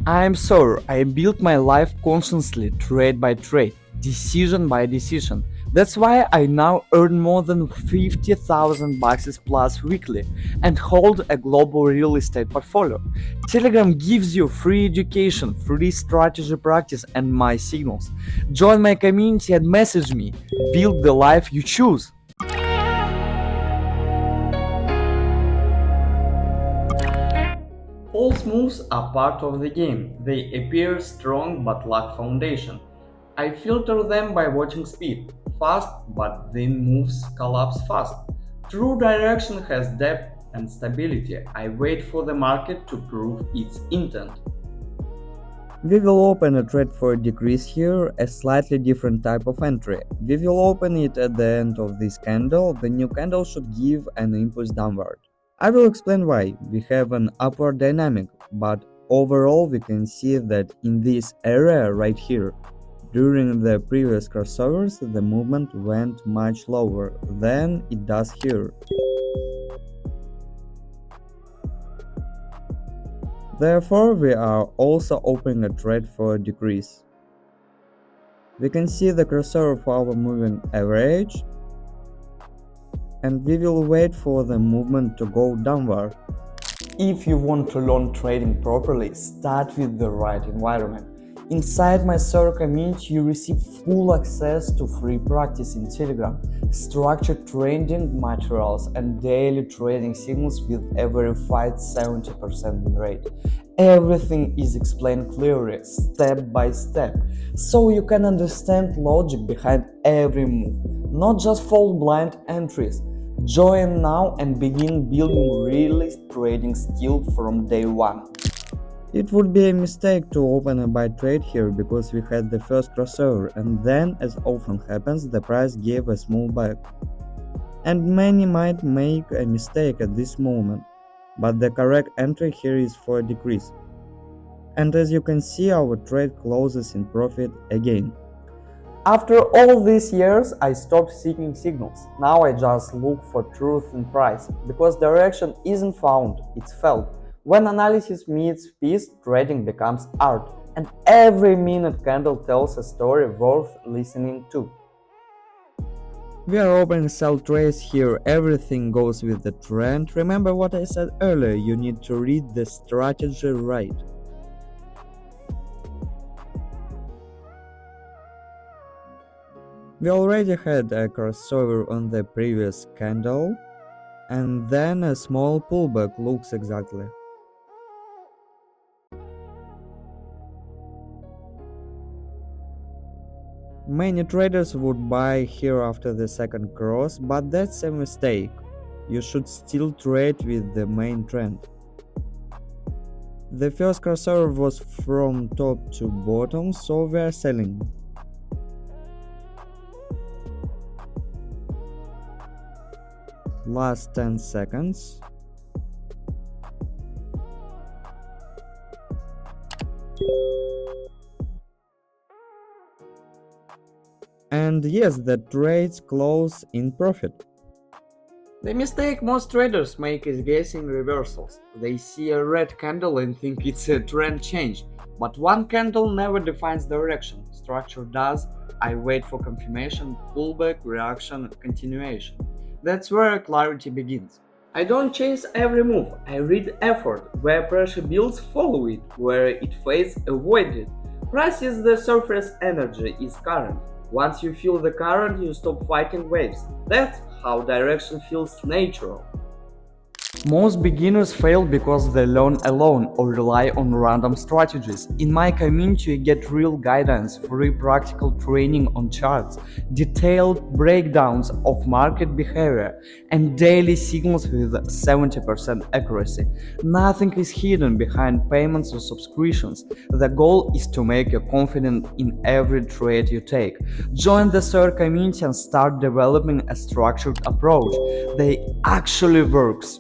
I'm Sawyer. I built my life consciously, trade by trade, decision by decision. That's why I now earn more than 50,000 bucks plus weekly and hold a global real estate portfolio. Telegram gives you free education, free strategy practice, and my signals. Join my community and message me. Build the life you choose. False moves are part of the game. They appear strong but lack foundation. I filter them by watching speed. Fast, but then moves collapse fast. True direction has depth and stability. I wait for the market to prove its intent. We will open a trade for a decrease here, a slightly different type of entry. We will open it at the end of this candle. The new candle should give an impulse downward. I will explain why. We have an upward dynamic, but overall we can see that in this area right here, during the previous crossovers, the movement went much lower than it does here. Therefore, we are also opening a trade for a decrease. We can see the crossover for our moving average, and we will wait for the movement to go downward. If you want to learn trading properly, start with the right environment. Inside my Sawyer community, you receive full access to free practice in Telegram, structured trading materials, and daily trading signals with a verified 70% win rate. Everything is explained clearly, step by step, so you can understand logic behind every move, not just follow blind entries. Join now and begin building really trading skill from day one. It would be a mistake to open a buy trade here because we had the first crossover and then, as often happens, the price gave a small back. And many might make a mistake at this moment, but the correct entry here is for a decrease. And as you can see, our trade closes in profit again. After all these years, I stopped seeking signals. Now I just look for truth in price, because direction isn't found, it's felt. When analysis meets peace, trading becomes art, and every minute candle tells a story worth listening to. We are opening sell trades here, everything goes with the trend. Remember what I said earlier, you need to read the strategy right. We already had a crossover on the previous candle, and then a small pullback looks exactly. Many traders would buy here after the second cross, but that's a mistake. You should still trade with the main trend. The first crossover was from top to bottom, so we are selling. Last 10 seconds. And yes, the trades close in profit. The mistake most traders make is guessing reversals. They see a red candle and think it's a trend change, but one candle never defines direction. Structure does. I wait for confirmation, pullback, reaction, continuation. That's where clarity begins. I don't chase every move, I read effort. Where pressure builds, follow it. Where it fades, avoid it. Price is the surface energy, is current. Once you feel the current, you stop fighting waves. That's how direction feels natural. Most beginners fail because they learn alone or rely on random strategies. In my community, you get real guidance, free practical training on charts, detailed breakdowns of market behavior, and daily signals with 70% accuracy. Nothing is hidden behind payments or subscriptions. The goal is to make you confident in every trade you take. Join the Sawyer community and start developing a structured approach. They actually works.